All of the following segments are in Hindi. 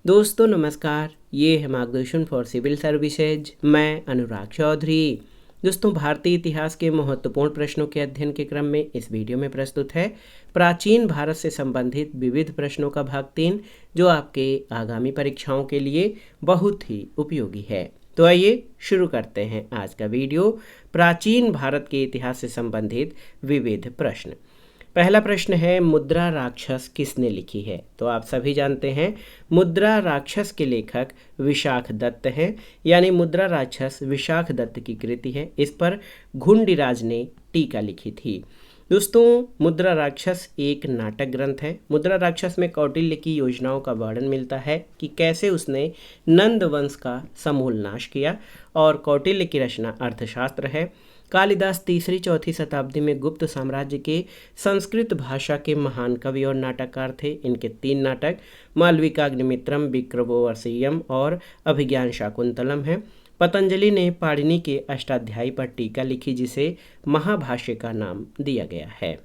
दोस्तों नमस्कार, ये है मार्गदर्शन फॉर सिविल सर्विसेज। मैं अनुराग चौधरी। दोस्तों, भारतीय इतिहास के महत्वपूर्ण प्रश्नों के अध्ययन के क्रम में इस वीडियो में प्रस्तुत है प्राचीन भारत से संबंधित विविध प्रश्नों का भाग 3, जो आपके आगामी परीक्षाओं के लिए बहुत ही उपयोगी है। तो आइए शुरू करते हैं आज का वीडियो। प्राचीन भारत के इतिहास से संबंधित विविध प्रश्न। पहला प्रश्न है, मुद्रा राक्षस किसने लिखी है? तो आप सभी जानते हैं मुद्रा राक्षस के लेखक विशाख दत्त हैं, यानी मुद्रा राक्षस विशाख दत्त की कृति है। इस पर घुंडीराज ने टीका लिखी थी। दोस्तों, मुद्रा राक्षस एक नाटक ग्रंथ है। मुद्रा राक्षस में कौटिल्य की योजनाओं का वर्णन मिलता है कि कैसे उसने नंद वंश का समूल नाश किया, और कौटिल्य की रचना अर्थशास्त्र है। कालिदास तीसरी चौथी शताब्दी में गुप्त साम्राज्य के संस्कृत भाषा के महान कवि और नाटककार थे। इनके 3 नाटक मालविकाग्निमित्रम, विक्रमोर्वशीयम और अभिज्ञान शाकुंतलम हैं। पतंजलि ने पाणिनि के अष्टाध्यायी पर टीका लिखी, जिसे महाभाष्य का नाम दिया गया है।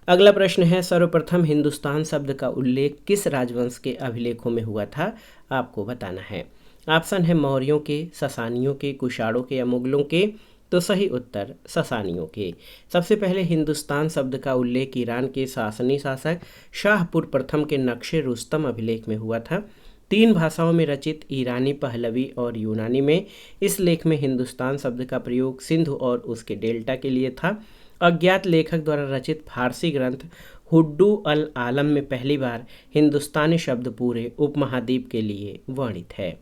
अगला प्रश्न है, सर्वप्रथम हिंदुस्तान शब्द का उल्लेख किस राजवंश के अभिलेखों में हुआ था? आपको बताना है। ऑप्शन है मौर्यों के, ससानियों के, कुषाणों के या मुगलों के। तो सही उत्तर ससानियों के। सबसे पहले हिंदुस्तान शब्द का उल्लेख ईरान के शासनी शासक शाहपुर प्रथम के नक्शे रुस्तम अभिलेख में हुआ था। 3 भाषाओं में रचित ईरानी, पहलवी और यूनानी में इस लेख में हिंदुस्तान शब्द का प्रयोग सिंधु और उसके डेल्टा के लिए था। अज्ञात लेखक द्वारा रचित फारसी ग्रंथ हुड्डू अल आलम में पहली बार हिंदुस्तानी शब्द पूरे उपमहाद्वीप के लिए वर्णित है।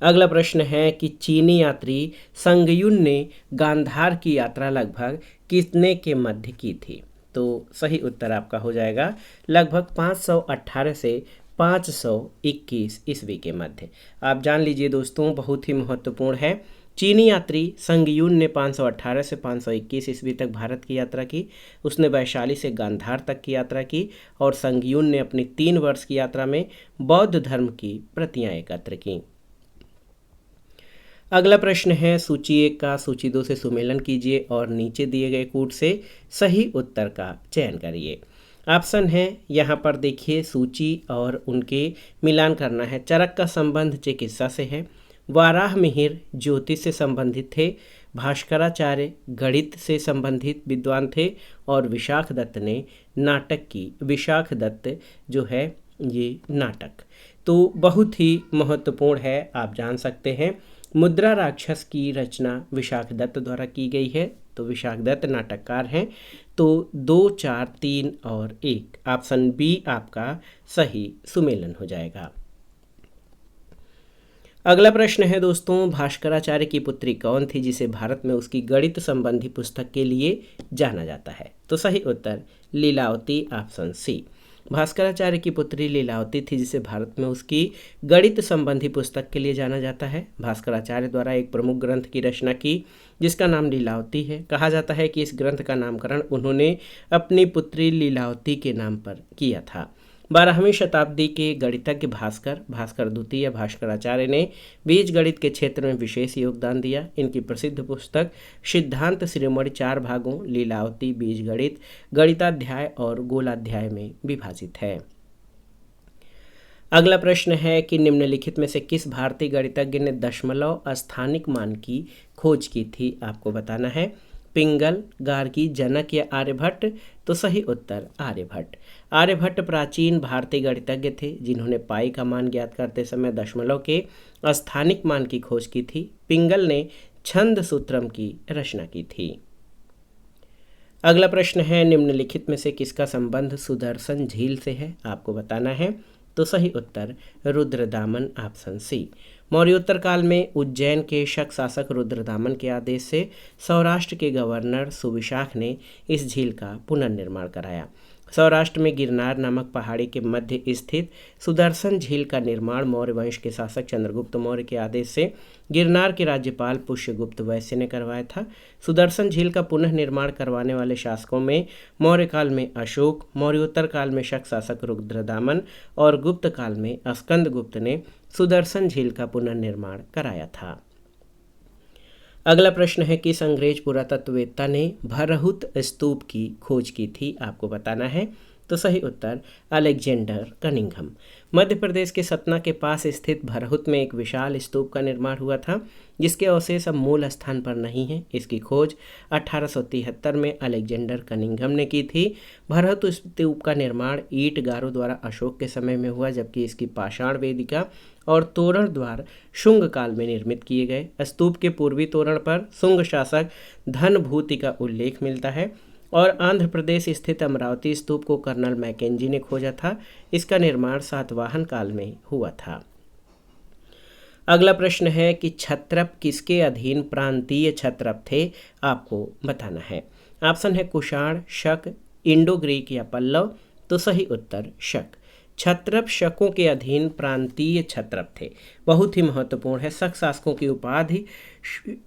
अगला प्रश्न है कि चीनी यात्री संगयुन ने गांधार की यात्रा लगभग कितने के मध्य की थी? तो सही उत्तर आपका हो जाएगा लगभग 518 से 521 ईस्वी के मध्य। आप जान लीजिए दोस्तों, बहुत ही महत्वपूर्ण है। चीनी यात्री संगयुन ने 518 से 521 ईस्वी तक भारत की यात्रा की। उसने वैशाली से गांधार तक की यात्रा की, और संगयुन ने अपनी 3 वर्ष की यात्रा में बौद्ध धर्म की प्रतियां एकत्र की। अगला प्रश्न है, सूची 1 का सूची 2 से सुमेलन कीजिए और नीचे दिए गए कूट से सही उत्तर का चयन करिए। ऑप्शन है, यहाँ पर देखिए सूची और उनके मिलान करना है। चरक का संबंध चिकित्सा से है। वाराह मिहिर ज्योतिष से संबंधित थे। भास्कराचार्य गणित से संबंधित विद्वान थे, और विशाख दत्त ने नाटक की। विशाख दत्त जो है ये नाटक तो बहुत ही महत्वपूर्ण है। आप जान सकते हैं मुद्रा राक्षस की रचना विशाख दत्त द्वारा की गई है। तो विशाख दत्त नाटककार हैं। तो 2, 4, 3 और 1 ऑप्शन बी आपका सही सुमेलन हो जाएगा। अगला प्रश्न है दोस्तों, भास्कराचार्य की पुत्री कौन थी जिसे भारत में उसकी गणित संबंधी पुस्तक के लिए जाना जाता है? तो सही उत्तर लीलावती, ऑप्शन सी। भास्कराचार्य की पुत्री लीलावती थी, जिसे भारत में उसकी गणित संबंधी पुस्तक के लिए जाना जाता है। भास्कराचार्य द्वारा एक प्रमुख ग्रंथ की रचना की, जिसका नाम लीलावती है। कहा जाता है कि इस ग्रंथ का नामकरण उन्होंने अपनी पुत्री लीलावती के नाम पर किया था। 12वीं शताब्दी के गणितज्ञ भास्कर द्वितीय भास्कराचार्य ने बीज गणित के क्षेत्र में विशेष योगदान दिया। इनकी प्रसिद्ध पुस्तक सिद्धांत शिरोमणि 4 भागों लीलावती, बीज गणित, गणिताध्याय और गोलाध्याय में विभाजित है। अगला प्रश्न है कि निम्नलिखित में से किस भारतीय गणितज्ञ ने दशमलव स्थानिक मान की खोज की थी? आपको बताना है। पिंगल, गार्गी, जनक या आर्यभट्ट? तो सही उत्तर आर्यभट्ट। आर्यभट्ट प्राचीन भारतीय गणितज्ञ थे, जिन्होंने पाई का मान ज्ञात करते समय दशमलव के स्थानिक मान की खोज की थी। पिंगल ने छंद सूत्रम की रचना की थी। अगला प्रश्न है, निम्नलिखित में से किसका संबंध सुदर्शन झील से है? आपको बताना है। तो सही उत्तर रुद्रदामन, ऑप्शन सी। मौर्योत्तर काल में उज्जैन के शक शासक रुद्रदामन के आदेश से सौराष्ट्र के गवर्नर सुविशाख ने इस झील का पुनर्निर्माण कराया। सौराष्ट्र में गिरनार नामक पहाड़ी के मध्य स्थित सुदर्शन झील का निर्माण मौर्य वंश के शासक चंद्रगुप्त मौर्य के आदेश से गिरनार के राज्यपाल पुष्यगुप्त वैश्य ने करवाया था। सुदर्शन झील का पुनः निर्माण करवाने वाले शासकों में मौर्य काल में अशोक, मौर्योत्तर काल में शक शासक रुद्रदामन और गुप्त काल में स्कंदगुप्त ने सुदर्शन झील का पुनर्निर्माण कराया था। अगला प्रश्न है, किस अंग्रेज पुरातत्ववेत्ता ने भरहुत स्तूप की खोज की थी? आपको बताना है। तो सही उत्तर अलेक्जेंडर कनिंघम। मध्य प्रदेश के सतना के पास स्थित भरहुत में एक विशाल स्तूप का निर्माण हुआ था, जिसके अवशेष अब मूल स्थान पर नहीं है। इसकी खोज 1873 में अलेक्जेंडर कनिंघम ने की थी। भरहुत स्तूप का निर्माण ईंट गारों द्वारा अशोक के समय में हुआ, जबकि इसकी पाषाण वेदिका और तोरण द्वार शुंग काल में निर्मित किए गए। स्तूप के पूर्वी तोरण पर शुंग शासक धनभूति का उल्लेख मिलता है और आंध्र प्रदेश स्थित अमरावती स्तूप को कर्नल मैकेंजी ने खोजा था। इसका निर्माण सातवाहन काल में हुआ था। अगला प्रश्न है कि क्षत्रप किसके अधीन प्रांतीय क्षत्रप थे, आपको बताना है। ऑप्शन है कुषाण, शक, इंडो ग्रीक या पल्लव। तो सही उत्तर शक। क्षत्रप शकों के अधीन प्रांतीय क्षत्रप थे। बहुत ही महत्वपूर्ण है। शक शासकों की उपाधि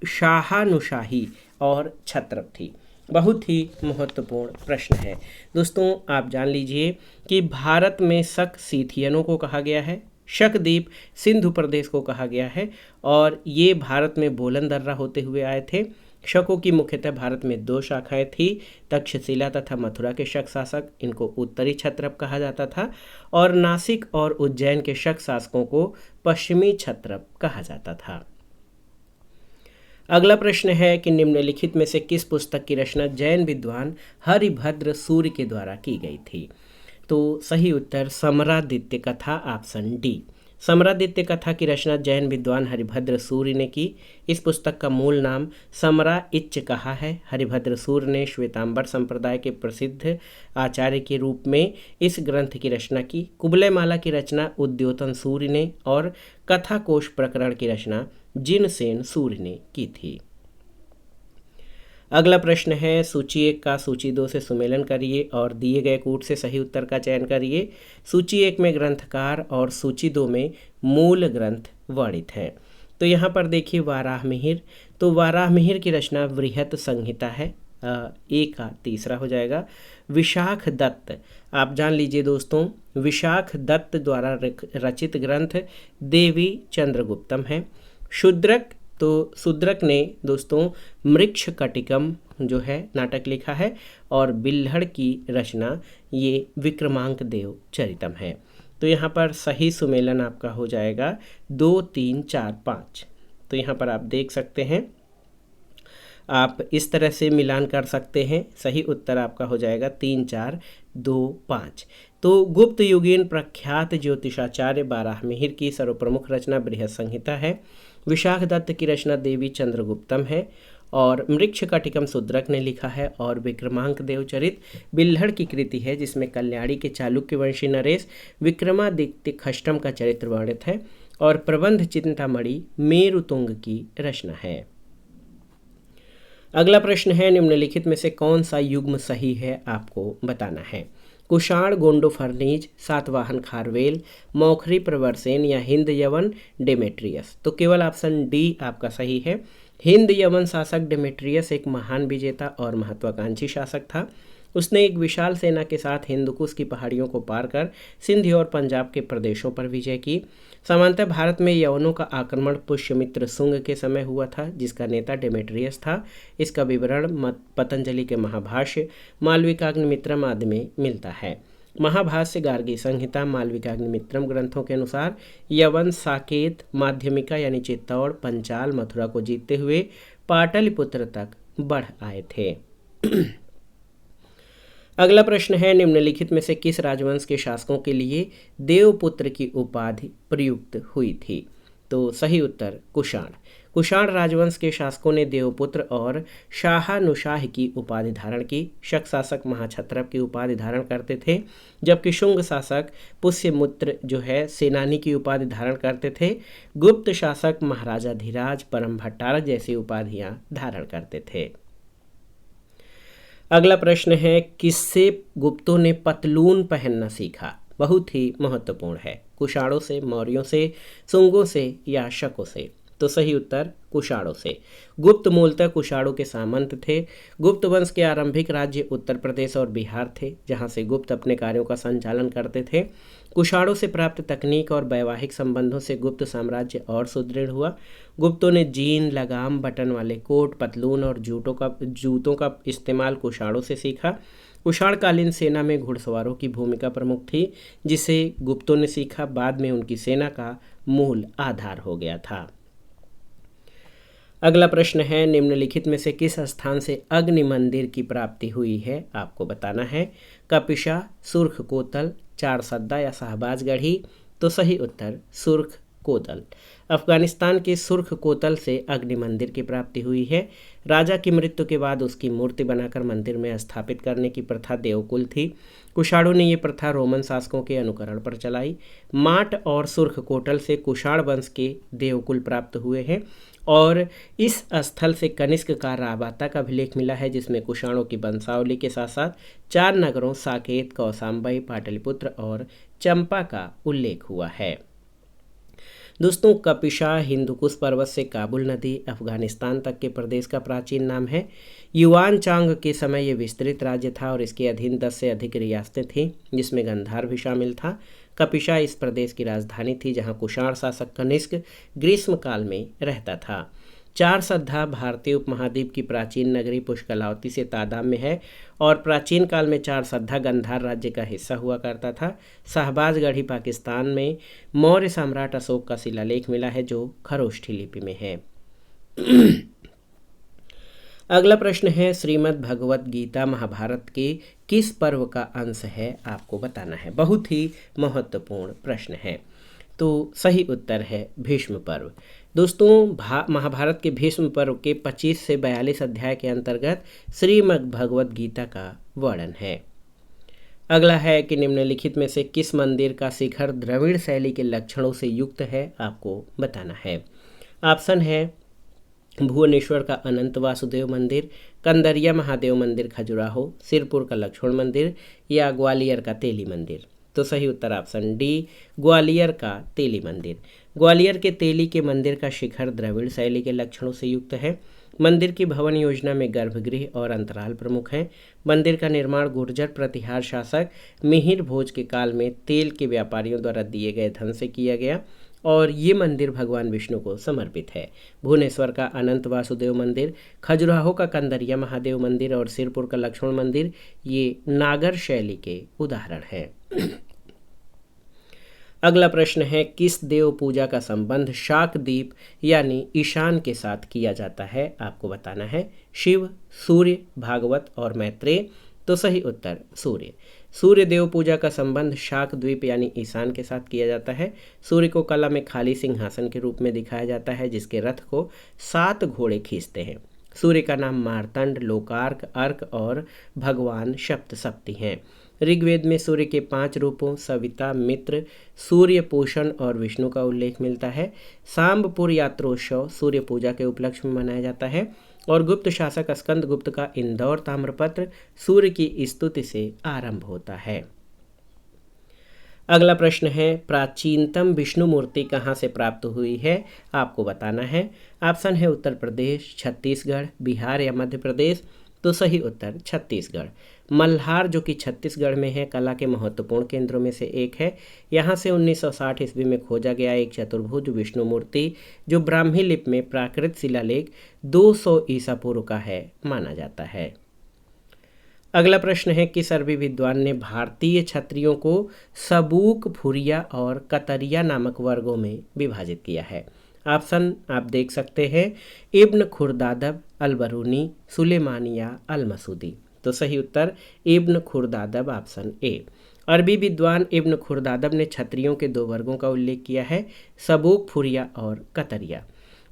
शाहानुशाही और क्षत्रप थी। बहुत ही महत्वपूर्ण प्रश्न है। दोस्तों आप जान लीजिए कि भारत में शक सीथियनों को कहा गया है, शक द्वीप सिंधु प्रदेश को कहा गया है और ये भारत में बोलन दर्रा होते हुए आए थे। शकों की मुख्यतः भारत में दो शाखाएं थी, तक्षशिला तथा मथुरा के शक शासक, इनको उत्तरी क्षत्रप कहा जाता था, और नासिक और उज्जैन के शक शासकों को पश्चिमी क्षत्रप कहा जाता था। अगला प्रश्न है कि निम्नलिखित में से किस पुस्तक की रचना जैन विद्वान हरिभद्र सूर्य के द्वारा की गई थी। तो सही उत्तर समरादित्य कथा, ऑप्शन डी। समरादित्य कथा की रचना जैन विद्वान हरिभद्र सूर्य ने की। इस पुस्तक का मूल नाम समरा इच्च कहा है। हरिभद्र सूर्य ने श्वेतांबर संप्रदाय के प्रसिद्ध आचार्य के रूप में इस ग्रंथ की रचना की। कुबलयमाला की रचना उद्योतन सूर्य ने और कथा कोश प्रकरण की रचना जिनसेन सूर्य ने की थी। अगला प्रश्न है सूची 1 का सूची 2 से सुमेलन करिए और दिए गए कूट से सही उत्तर का चयन करिए। सूची 1 में ग्रंथकार और सूची 2 में मूल ग्रंथ वर्णित है। तो यहाँ पर देखिए वाराहमिहिर, तो वाराहमिहिर की रचना वृहत संहिता है, ए का तीसरा हो जाएगा। विशाख दत्त, आप जान लीजिए दोस्तों, विशाख दत्त द्वारा रचित ग्रंथ देवी चंद्रगुप्तम है। शूद्रक, तो शूद्रक ने दोस्तों मृक्ष कटिकम जो है नाटक लिखा है और बिल्हड़ की रचना ये विक्रमांक देव चरितम है। तो यहाँ पर सही सुमेलन आपका हो जाएगा 2, 3, 4, 5। तो यहाँ पर आप देख सकते हैं, आप इस तरह से मिलान कर सकते हैं। सही उत्तर आपका हो जाएगा 3, 4, 2, 5। तो गुप्त युगीन प्रख्यात ज्योतिषाचार्य बाराहमिहिर की सर्वप्रमुख रचना बृहत संहिता है। विशाख दत्त की रचना देवी चंद्रगुप्तम है और मृक्ष कटिकम शूद्रक ने लिखा है और विक्रमांक देवचरित बिल्हड़ की कृति है, जिसमें कल्याणी के चालुक्य वंशी नरेश विक्रमादित्य खष्टम का चरित्र वर्णित है और प्रबंध चिंतामणि मेरुतुंग की रचना है। अगला प्रश्न है निम्नलिखित में से कौन सा युग्म सही है, आपको बताना है। कुषाण गोंडो फर्नीज, सातवाहन खारवेल, मौखरी प्रवरसेन या हिंद यवन डेमेट्रियस। तो केवल ऑप्शन डी आपका सही है। हिंद यवन शासक डेमेट्रियस एक महान विजेता और महत्वाकांक्षी शासक था। उसने एक विशाल सेना के साथ हिंदुकुश की पहाड़ियों को पार कर सिंध और पंजाब के प्रदेशों पर विजय की। सामान्यतः भारत में यवनों का आक्रमण पुष्यमित्र शुंग के समय हुआ था, जिसका नेता डेमेट्रियस था। इसका विवरण पतंजलि के महाभाष्य, मालविकाग्निमित्रम आदि में मिलता है। महाभाष्य, गार्गी संहिता, मालविकाग्निमित्रम ग्रंथों के अनुसार यवन साकेत, माध्यमिका यानी चित्तौड़, पंचाल, मथुरा को जीतते हुए पाटलिपुत्र तक बढ़ आए थे। अगला प्रश्न है निम्नलिखित में से किस राजवंश के शासकों के लिए देवपुत्र की उपाधि प्रयुक्त हुई थी। तो सही उत्तर कुषाण। कुषाण राजवंश के शासकों ने देवपुत्र और शाहानुशाह की उपाधि धारण की। शक शासक महाक्षत्रप की उपाधि धारण करते थे, जबकि शुंग शासक पुष्यमित्र जो है सेनानी की उपाधि धारण करते थे। गुप्त शासक महाराजा धीराज, परम भट्टारक जैसी उपाधियां धारण करते थे। अगला प्रश्न है किससे गुप्तों ने पतलून पहनना सीखा। बहुत ही महत्वपूर्ण है। कुषाणों से, मौर्यों से, शुंगों से या शकों से। तो सही उत्तर कुषाणों से। गुप्त मूलतः कुषाणों के सामंत थे। गुप्त वंश के आरंभिक राज्य उत्तर प्रदेश और बिहार थे, जहां से गुप्त अपने कार्यों का संचालन करते थे। कुषाणों से प्राप्त तकनीक और वैवाहिक संबंधों से गुप्त साम्राज्य और सुदृढ़ हुआ। गुप्तों ने जीन, लगाम, बटन वाले कोट, पतलून और जूतों का इस्तेमाल कुषाणों से सीखा। कुषाणकालीन सेना में घुड़सवारों की भूमिका प्रमुख थी, जिसे गुप्तों ने सीखा, बाद में उनकी सेना का मूल आधार हो गया था। अगला प्रश्न है, निम्नलिखित में से किस स्थान से अग्नि मंदिर की प्राप्ति हुई है? आपको बताना है। कपिशा, सुर्ख कोतल, चारसद्दा या शाहबाजगढ़ी? तो सही उत्तर सुर्ख कोतल। अफगानिस्तान के सुर्ख कोतल से अग्नि मंदिर की प्राप्ति हुई है। राजा की मृत्यु के बाद उसकी मूर्ति बनाकर मंदिर में स्थापित करने की प्रथा देवकुल थी। कुषाणों ने ये प्रथा रोमन शासकों के अनुकरण पर चलाई। माट और सुर्ख कोतल से कुषाण वंश के देवकुल प्राप्त हुए हैं और इस स्थल से कनिष्क का राबाता का अभिलेख मिला है, जिसमें कुषाणों की वंशावली के साथ साथ 4 नगरों साकेत, कौसाम्बी, पाटलिपुत्र और चंपा का उल्लेख हुआ है। दोस्तों, कपिशा हिंदुकुश पर्वत से काबुल नदी अफगानिस्तान तक के प्रदेश का प्राचीन नाम है। युआन चांग के समय ये विस्तृत राज्य था और इसके अधीन 10 से अधिक रियासतें थीं, जिसमें गंधार भी शामिल था। कपिशा इस प्रदेश की राजधानी थी, जहां कुषाण शासक कनिष्क ग्रीष्मकाल में रहता था। चारसद्दा भारतीय उपमहाद्वीप की प्राचीन नगरी पुष्कलावती से तादाद में है और प्राचीन काल में चारसद्दा गंधार राज्य का हिस्सा हुआ करता था। शाहबाजगढ़ी पाकिस्तान में मौर्य सम्राट अशोक का शिलालेख मिला है, जो खरोष्ठी लिपि में है। अगला प्रश्न है, श्रीमद् भगवत गीता महाभारत के किस पर्व का अंश है? आपको बताना है। बहुत ही महत्वपूर्ण प्रश्न है। तो सही उत्तर है भीष्म पर्व। दोस्तों, महाभारत के भीष्म पर्व के 25 से 42 अध्याय के अंतर्गत श्रीमद् भगवत गीता का वर्णन है। अगला है कि निम्नलिखित में से किस मंदिर का शिखर द्रविड़ शैली के लक्षणों से युक्त है? आपको बताना है। ऑप्शन है भुवनेश्वर का अनंत वासुदेव मंदिर, कंदरिया महादेव मंदिर खजुराहो, सिरपुर का लक्ष्मण मंदिर या ग्वालियर का तेली मंदिर? तो सही उत्तर ऑप्शन डी, ग्वालियर का तेली मंदिर। ग्वालियर के तेली के मंदिर का शिखर द्रविड़ शैली के लक्षणों से युक्त है। मंदिर की भवन योजना में गर्भगृह और अंतराल प्रमुख हैं। मंदिर का निर्माण गुर्जर प्रतिहार शासक मिहिर भोज के काल में तेल के व्यापारियों द्वारा दिए गए धन से किया गया और ये मंदिर भगवान विष्णु को समर्पित है। भुवनेश्वर का अनंत वासुदेव मंदिर, खजुराहो का कंदरिया महादेव मंदिर और सिरपुर का लक्ष्मण मंदिर ये नागर शैली के उदाहरण हैं। अगला प्रश्न है, किस देव पूजा का संबंध शाकदीप यानी ईशान के साथ किया जाता है? आपको बताना है। शिव, सूर्य, भागवत और मैत्रेय? तो सही उत्तर सूर्य। सूर्य देव पूजा का संबंध शाकद्वीप यानी ईशान के साथ किया जाता है। सूर्य को कला में खाली सिंहासन के रूप में दिखाया जाता है, जिसके रथ को 7 घोड़े खींचते हैं। सूर्य का नाम मार्तंड, लोकार्क, अर्क और भगवान सप्तशक्ति हैं। ऋग्वेद में सूर्य के 5 रूपों सविता, मित्र, सूर्य, पोषण और विष्णु का उल्लेख मिलता है। सांबपुर यात्रोत्सव सूर्य पूजा के उपलक्ष्य में मनाया जाता है और गुप्त शासक स्कंदगुप्त का इंदौर ताम्रपत्र सूर्य की स्तुति से आरंभ होता है। अगला प्रश्न है, प्राचीनतम विष्णु मूर्ति कहाँ से प्राप्त हुई है? आपको बताना है। ऑप्शन है उत्तर प्रदेश, छत्तीसगढ़, बिहार या मध्य प्रदेश? तो सही उत्तर छत्तीसगढ़। मल्हार जो कि छत्तीसगढ़ में है, कला के महत्वपूर्ण केंद्रों में से एक है। यहाँ से 1960 ईस्वी में खोजा गया एक चतुर्भुज विष्णु मूर्ति जो ब्राह्मी लिपि में प्राकृत शिलालेख 200 ईसा पूर्व का है माना जाता है। अगला प्रश्न है, किस अरबी विद्वान ने भारतीय क्षत्रियों को सबूक, फुरिया और कतरिया नामक वर्गों में विभाजित किया है? ऑप्शन आप देख सकते हैं, इब्न खुरदादब, अल-बरूनी, सुलेमानी या अल-मसूदी? तो सही उत्तर इब्न खुरदादब, ऑप्शन ए। अरबी विद्वान इब्न खुरदादब ने क्षत्रियों के 2 वर्गों का उल्लेख किया है, सबूक, फुरिया और कतरिया।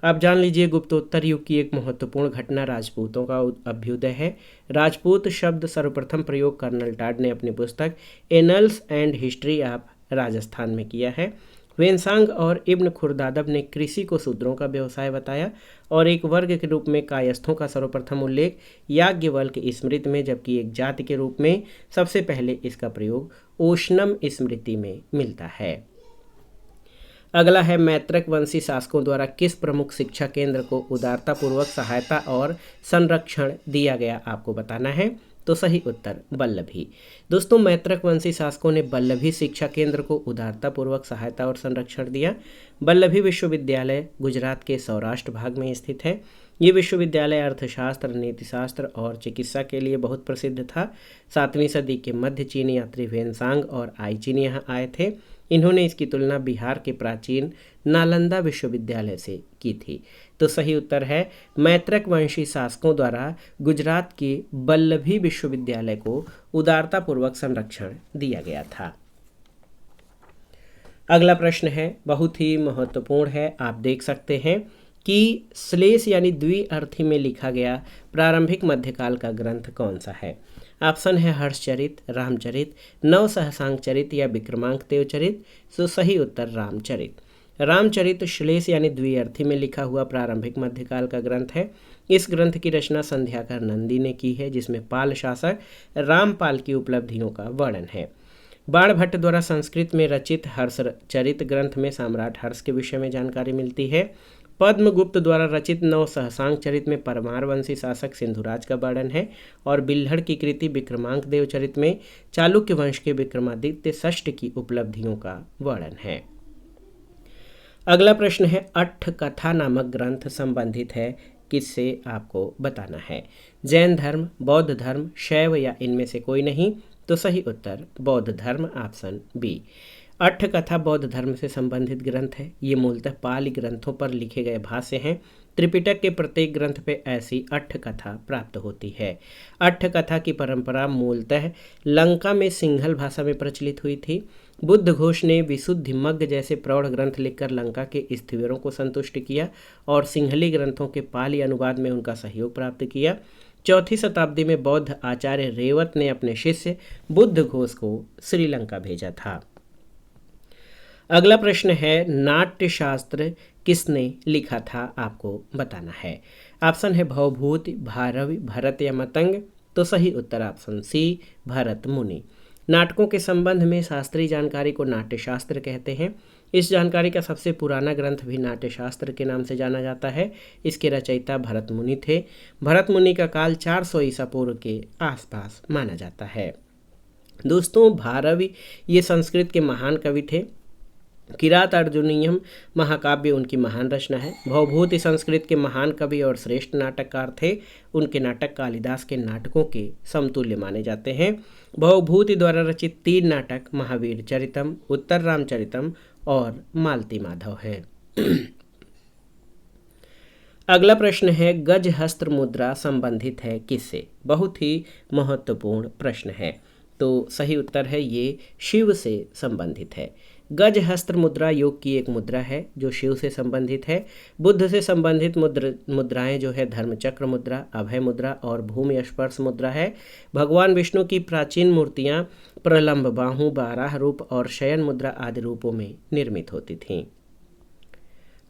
आप जान लीजिए, गुप्तोत्तर युग की एक महत्वपूर्ण घटना राजपूतों का अभ्युदय है। राजपूत शब्द सर्वप्रथम प्रयोग कर्नल टाड ने अपनी पुस्तक annuls and history of Rajasthan में किया है। वेनसांग और इब्न खुरदादब ने कृषि को शूद्रों का व्यवसाय बताया और एक वर्ग के रूप में कायस्थों का सर्वप्रथम उल्लेख याज्ञवल्क्य स्मृति में, जबकि एक जाति के रूप में सबसे पहले इसका प्रयोग ओशनम स्मृति में मिलता है। अगला है, मैत्रक वंशी शासकों द्वारा किस प्रमुख शिक्षा केंद्र को उदारतापूर्वक सहायता और संरक्षण दिया गया? आपको बताना है। तो सही उत्तर वल्लभी। दोस्तों, मैत्रक वंशी शासकों ने वल्लभी शिक्षा केंद्र को उदारतापूर्वक सहायता और संरक्षण दिया। वल्लभी विश्वविद्यालय गुजरात के सौराष्ट्र भाग में स्थित है। ये विश्वविद्यालय अर्थशास्त्र, नीतिशास्त्र और चिकित्सा के लिए बहुत प्रसिद्ध था। 7वीं सदी के मध्य चीनी यात्री वेनसांग और आइचिन यहाँ आए थे। इन्होंने इसकी तुलना बिहार के प्राचीन नालंदा विश्वविद्यालय से की थी। तो सही उत्तर है मैत्रक वंशी शासकों द्वारा गुजरात के वल्लभी विश्वविद्यालय को उदारतापूर्वक संरक्षण दिया गया था। अगला प्रश्न है, बहुत ही महत्वपूर्ण है। आप देख सकते हैं कि श्लेष यानी द्विअर्थी में लिखा गया प्रारंभिक मध्यकाल का ग्रंथ कौन सा है। ऑप्शन है हर्षचरित, रामचरित, नवसहसांक चरित या विक्रमांक देवचरित। तो सही उत्तर रामचरित। रामचरित श्लेष यानी द्विअर्थी में लिखा हुआ प्रारंभिक मध्यकाल का ग्रंथ है। इस ग्रंथ की रचना संध्याकर नंदी ने की है, जिसमें पाल शासक रामपाल की उपलब्धियों का वर्णन है। बाणभट्ट द्वारा संस्कृत में रचित हर्षचरित ग्रंथ में सम्राट हर्ष के विषय में जानकारी मिलती है। पद्मगुप्त द्वारा रचित नवसहसांक चरित में परमार वंशी शासक सिंधुराज का वर्णन है और बिल्हड़ की कृति विक्रमांक देवचरित में चालुक्य वंश के विक्रमादित्य षष्ठ की उपलब्धियों का वर्णन है। अगला प्रश्न है, अट्ठकथा नामक ग्रंथ संबंधित है किससे, आपको बताना है। जैन धर्म, बौद्ध धर्म, शैव या इनमें से कोई नहीं। तो सही उत्तर बौद्ध धर्म, ऑप्शन बी। अट्ठकथा बौद्ध धर्म से संबंधित ग्रंथ है। ये मूलतः पाली ग्रंथों पर लिखे गए भाष्य हैं। त्रिपिटक के प्रत्येक ग्रंथ पे ऐसी अट्ठकथा प्राप्त होती है। अट्ठकथा की परंपरा मूलतः लंका में सिंहल भाषा में प्रचलित हुई थी। बुद्ध घोष ने विशुद्धिमग्ग जैसे प्रौढ़ ग्रंथ लिखकर लंका के स्थिवरों को संतुष्ट किया और सिंहली ग्रंथों के पाली अनुवाद में उनका सहयोग प्राप्त किया। 4वीं शताब्दी में बौद्ध आचार्य रेवत ने अपने शिष्य बुद्ध घोष को श्रीलंका भेजा था। अगला प्रश्न है, नाट्यशास्त्र किसने लिखा था, आपको बताना है। ऑप्शन है भवभूति, भारवी, भरत या मतंग। तो सही उत्तर ऑप्शन सी भरत मुनि। नाटकों के संबंध में शास्त्रीय जानकारी को नाट्यशास्त्र कहते हैं। इस जानकारी का सबसे पुराना ग्रंथ भी नाट्यशास्त्र के नाम से जाना जाता है। इसके रचयिता भरत मुनि थे। भरत मुनि का काल 400 ईसा पूर्व के आसपास माना जाता है। दोस्तों, भारवी ये संस्कृत के महान कवि थे। किरात अर्जुनीयम महाकाव्य उनकी महान रचना है। भवभूति संस्कृत के महान कवि और श्रेष्ठ नाटककार थे। उनके नाटक कालिदास के नाटकों के समतुल्य माने जाते हैं। भवभूति द्वारा रचित 3 नाटक महावीर चरितम, उत्तर रामचरितम और मालती माधव है। अगला प्रश्न है, गजहस्त्र मुद्रा संबंधित है किससे। बहुत ही महत्वपूर्ण प्रश्न है। तो सही उत्तर है ये शिव से संबंधित है। गजहस्त्र मुद्रा योग की एक मुद्रा है जो शिव से संबंधित है। बुद्ध से संबंधित मुद्राएं जो है धर्मचक्र मुद्रा, अभय मुद्रा और भूमि स्पर्श मुद्रा है। भगवान विष्णु की प्राचीन मूर्तियां प्रलंब बाहु, बाराह रूप और शयन मुद्रा आदि रूपों में निर्मित होती थीं।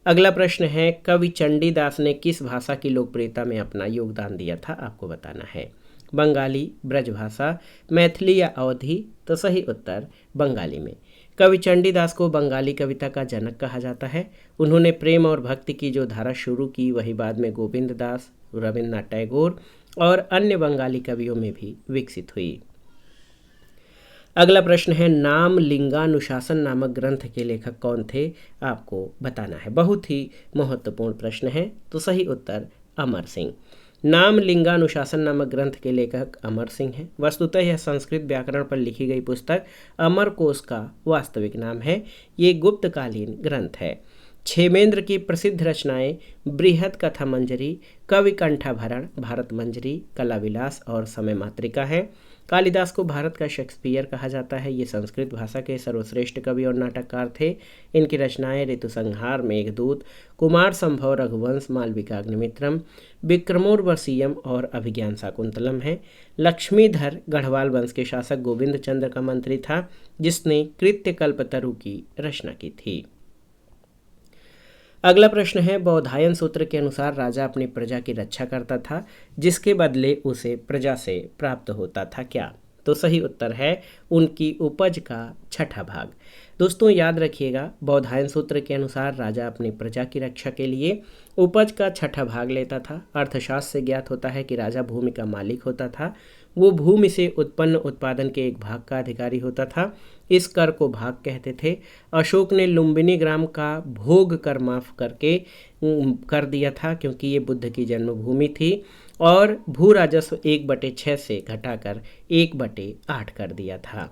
अगला प्रश्न है, कवि चंडीदास ने किस भाषा की लोकप्रियता में अपना योगदान दिया था, आपको बताना है। बंगाली, ब्रजभाषा, मैथिली या अवधी। तो सही उत्तर बंगाली में। कवि चंडीदास को बंगाली कविता का जनक कहा जाता है। उन्होंने प्रेम और भक्ति की जो धारा शुरू की वही बाद में गोविंद दास, रविन्द्रनाथ टैगोर और अन्य बंगाली कवियों में भी विकसित हुई। अगला प्रश्न है, नाम लिंगानुशासन नामक ग्रंथ के लेखक कौन थे, आपको बताना है। बहुत ही महत्वपूर्ण प्रश्न है। तो सही उत्तर अमर सिंह। नाम लिंगानुशासन नामक ग्रंथ के लेखक अमर सिंह हैं। वस्तुतः यह संस्कृत व्याकरण पर लिखी गई पुस्तक अमरकोश का वास्तविक नाम है। ये गुप्तकालीन ग्रंथ है। क्षेमेंद्र की प्रसिद्ध रचनाएं बृहद कथा मंजरी, कवि कंठाभरण, भारत मंजरी, कला विलास और समय मातृका है। कालिदास को भारत का शेक्सपियर कहा जाता है। ये संस्कृत भाषा के सर्वश्रेष्ठ कवि और नाटककार थे। इनकी रचनाएं ऋतुसंहार, मेघदूत, कुमार संभव, रघुवंश, मालविकाग्निमित्रम, विक्रमोर्वशीयम और अभिज्ञान शाकुंतलम है। लक्ष्मीधर गढ़वाल वंश के शासक गोविंद चंद्र का मंत्री था, जिसने कृत्यकल्पतरु की रचना की थी। अगला प्रश्न है, बौधायन सूत्र के अनुसार राजा अपनी प्रजा की रक्षा करता था, जिसके बदले उसे प्रजा से प्राप्त होता था क्या। तो सही उत्तर है उनकी उपज का 6ठा भाग। दोस्तों याद रखिएगा, बौधायन सूत्र के अनुसार राजा अपनी प्रजा की रक्षा के लिए उपज का 6ठा भाग लेता था। अर्थशास्त्र से ज्ञात होता है कि राजा भूमि का मालिक होता था। वो भूमि से उत्पन्न उत्पादन के एक भाग का अधिकारी होता था। इस कर को भाग कहते थे। अशोक ने लुम्बिनी ग्राम का भोग कर माफ करके कर दिया था, क्योंकि ये बुद्ध की जन्मभूमि थी, और भू राजस्व 1/6 से घटाकर 1/8 कर दिया था।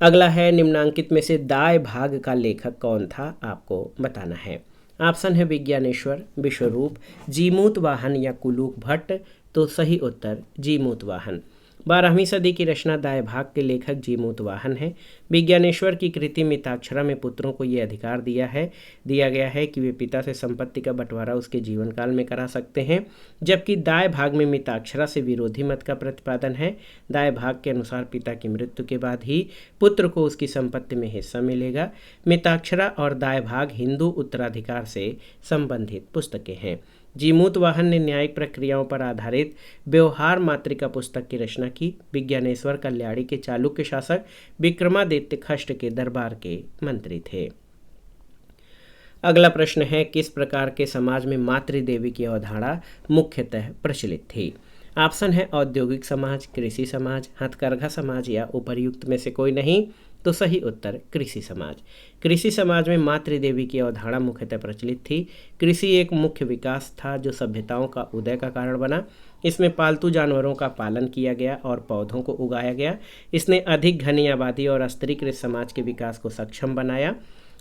अगला है, निम्नांकित में से दाय भाग का लेखक कौन था, आपको बताना है। ऑप्शन है विज्ञानेश्वर, विश्वरूप, जीमूत वाहन या कुलूक भट्ट। तो सही उत्तर जीमूत वाहन। 12वीं सदी की रचना दाय भाग के लेखक जीमूत वाहन है। विज्ञानेश्वर की कृति मिताक्षरा में पुत्रों को ये अधिकार दिया गया है कि वे पिता से संपत्ति का बंटवारा उसके जीवन काल में करा सकते हैं, जबकि दाय भाग में मिताक्षरा से विरोधी मत का प्रतिपादन है। दाय भाग के अनुसार पिता की मृत्यु के बाद ही पुत्र को उसकी संपत्ति में हिस्सा मिलेगा। मिताक्षरा और दाय भाग हिंदू उत्तराधिकार से संबंधित पुस्तकें हैं। जीमूत वाहन ने न्यायिक प्रक्रियाओं पर आधारित व्यवहार मातृका पुस्तक की रचना की। विज्ञानेश्वर कल्याणी के चालुक्य शासक विक्रमादित्य खष्ट के दरबार के मंत्री थे। अगला प्रश्न है, किस प्रकार के समाज में मातृदेवी की अवधारणा मुख्यतः प्रचलित थी। ऑप्शन है औद्योगिक समाज, कृषि समाज, हथकरघा समाज या उपर्युक्त में से कोई नहीं। तो सही उत्तर कृषि समाज। कृषि समाज में मातृदेवी की अवधारणा मुख्यतः प्रचलित थी। कृषि एक मुख्य विकास था जो सभ्यताओं का उदय का कारण बना। इसमें पालतू जानवरों का पालन किया गया और पौधों को उगाया गया। इसने अधिक घनी आबादी और स्त्रीकृत समाज के विकास को सक्षम बनाया।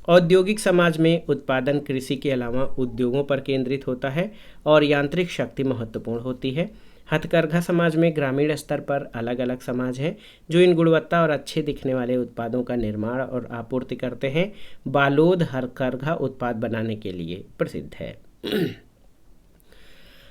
औद्योगिक समाज में उत्पादन कृषि के अलावा उद्योगों पर केंद्रित होता है और यांत्रिक शक्ति महत्वपूर्ण होती है। हथकरघा समाज में ग्रामीण स्तर पर अलग अलग समाज हैं जो इन गुणवत्ता और अच्छे दिखने वाले उत्पादों का निर्माण और आपूर्ति करते हैं। बालोद हथकरघा उत्पाद बनाने के लिए प्रसिद्ध है।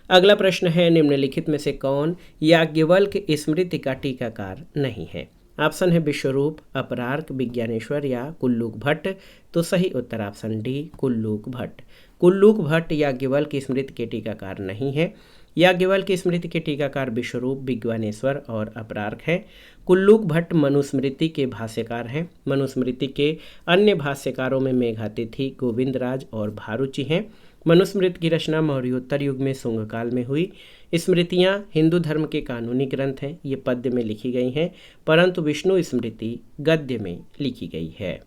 अगला प्रश्न है, निम्नलिखित में से कौन याज्ञवल्क्य स्मृति का टीकाकार नहीं है। ऑप्शन है विश्वरूप, अपरार्क, विज्ञानेश्वर या कुल्लूक भट्ट। तो सही उत्तर ऑप्शन डी कुल्लूक भट्ट। कुल्लूक भट्ट याज्ञवल्क्य स्मृति के टीकाकार नहीं है। याज्ञवल्क्य स्मृति के टीकाकार विश्वरूप, विज्ञानेश्वर और अपरार्क हैं। कुल्लूक भट्ट मनुस्मृति के भाष्यकार हैं। मनुस्मृति के अन्य भाष्यकारों में मेघातिथि, गोविंदराज और भारुचि हैं। मनुस्मृति की रचना मौर्योत्तर युग में शुंग काल में हुई। स्मृतियाँ हिंदू धर्म के कानूनी ग्रंथ हैं। ये पद्य में लिखी गई हैं, परंतु विष्णु स्मृति गद्य में लिखी गई है।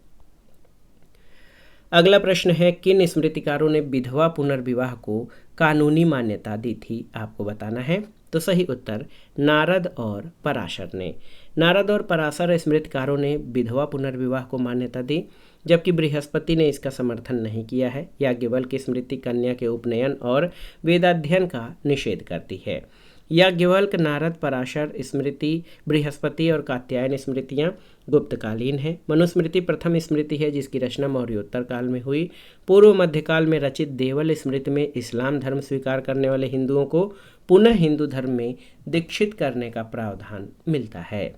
अगला प्रश्न है, किन स्मृतिकारों ने विधवा पुनर्विवाह को कानूनी मान्यता दी थी, आपको बताना है। तो सही उत्तर नारद और पराशर ने। नारद और पराशर स्मृतिकारों ने विधवा पुनर्विवाह को मान्यता दी, जबकि बृहस्पति ने इसका समर्थन नहीं किया है। याज्ञवल्क्य स्मृति कन्या के उपनयन और वेदाध्ययन का निषेध करती है। याज्ञवल्क्य, नारद, पराशर स्मृति, बृहस्पति और कात्यायन स्मृतियाँ गुप्तकालीन हैं। मनुस्मृति प्रथम स्मृति है जिसकी रचना मौर्योत्तर काल में हुई। पूर्व मध्यकाल में रचित देवल स्मृति में इस्लाम धर्म स्वीकार करने वाले हिंदुओं को पुनः हिंदू धर्म में दीक्षित करने का प्रावधान मिलता है।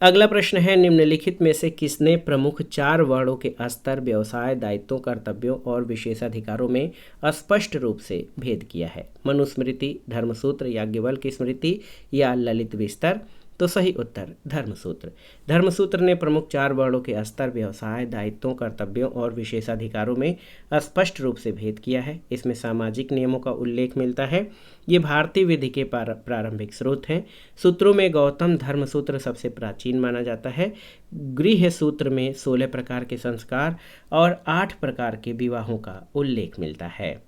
अगला प्रश्न है, निम्नलिखित में से किसने प्रमुख 4 वर्णों के स्तर, व्यवसाय, दायित्वों, कर्तव्यों और विशेषाधिकारों में स्पष्ट रूप से भेद किया है। मनुस्मृति, धर्मसूत्र, याज्ञवल्क्य स्मृति या ललित विस्तर। तो सही उत्तर धर्मसूत्र। धर्मसूत्र ने प्रमुख 4 वर्णों के स्तर, व्यवसाय, दायित्वों, कर्तव्यों और विशेषाधिकारों में स्पष्ट रूप से भेद किया है। इसमें सामाजिक नियमों का उल्लेख मिलता है। ये भारतीय विधि के प्रारंभिक स्रोत हैं। सूत्रों में गौतम धर्मसूत्र सबसे प्राचीन माना जाता है। गृह सूत्र में 16 प्रकार के संस्कार और 8 प्रकार के विवाहों का उल्लेख मिलता है।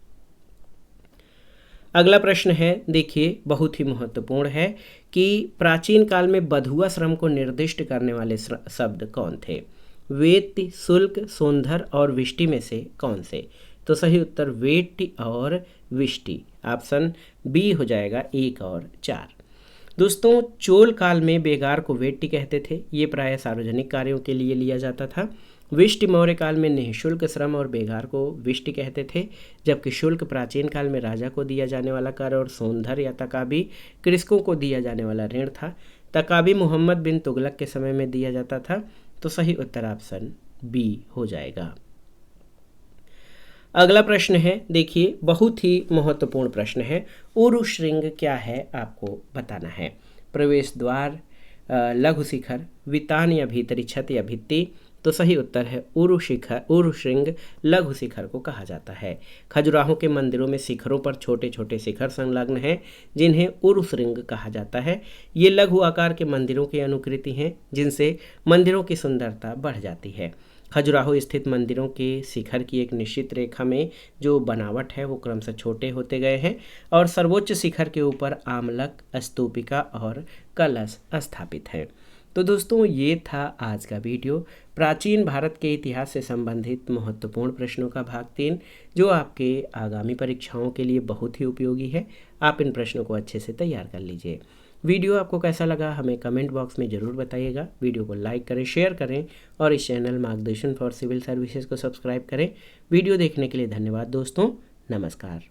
अगला प्रश्न है, देखिए बहुत ही महत्वपूर्ण है कि प्राचीन काल में बधुआ श्रम को निर्दिष्ट करने वाले शब्द कौन थे। वेत्ति, शुल्क, सोंधर और विष्टि में से कौन से। तो सही उत्तर वेट्टि और विष्टि। ऑप्शन बी हो जाएगा 1 और 4। दोस्तों, चोल काल में बेगार को वेट्टि कहते थे। ये प्रायः सार्वजनिक कार्यों के लिए लिया जाता था। विष्टि मौर्य काल में निःशुल्क श्रम और बेगार को विष्टि कहते थे, जबकि शुल्क प्राचीन काल में राजा को दिया जाने वाला कर और सोंधर या तकाबी कृषकों को दिया जाने वाला ऋण था। तकाबी मोहम्मद बिन तुगलक के समय में दिया जाता था। तो सही उत्तर ऑप्शन बी हो जाएगा। अगला प्रश्न है, देखिए बहुत ही महत्वपूर्ण प्रश्न है। उरु श्रृंग क्या है, आपको बताना है। प्रवेश द्वार, लघु शिखर, वितान या भीतरी छत या भित्ति। तो सही उत्तर है उरु शिखर, उरु श्रृंग लघु शिखर को कहा जाता है। खजुराहो के मंदिरों में शिखरों पर छोटे छोटे शिखर संलग्न हैं जिन्हें उरु श्रृंग कहा जाता है। ये लघु आकार के मंदिरों की अनुकृति हैं जिनसे मंदिरों की सुंदरता बढ़ जाती है। खजुराहो स्थित मंदिरों के शिखर की एक निश्चित रेखा में जो बनावट है वो क्रमशः छोटे होते गए हैं और सर्वोच्च शिखर के ऊपर आमलक, स्तूपिका और कलश स्थापित हैं। तो दोस्तों ये था आज का वीडियो, प्राचीन भारत के इतिहास से संबंधित महत्वपूर्ण प्रश्नों का भाग 3, जो आपके आगामी परीक्षाओं के लिए बहुत ही उपयोगी है। आप इन प्रश्नों को अच्छे से तैयार कर लीजिए। वीडियो आपको कैसा लगा हमें कमेंट बॉक्स में ज़रूर बताइएगा। वीडियो को लाइक करें, शेयर करें और इस चैनल मार्गदर्शन फॉर सिविल सर्विसेज को सब्सक्राइब करें। वीडियो देखने के लिए धन्यवाद दोस्तों। नमस्कार।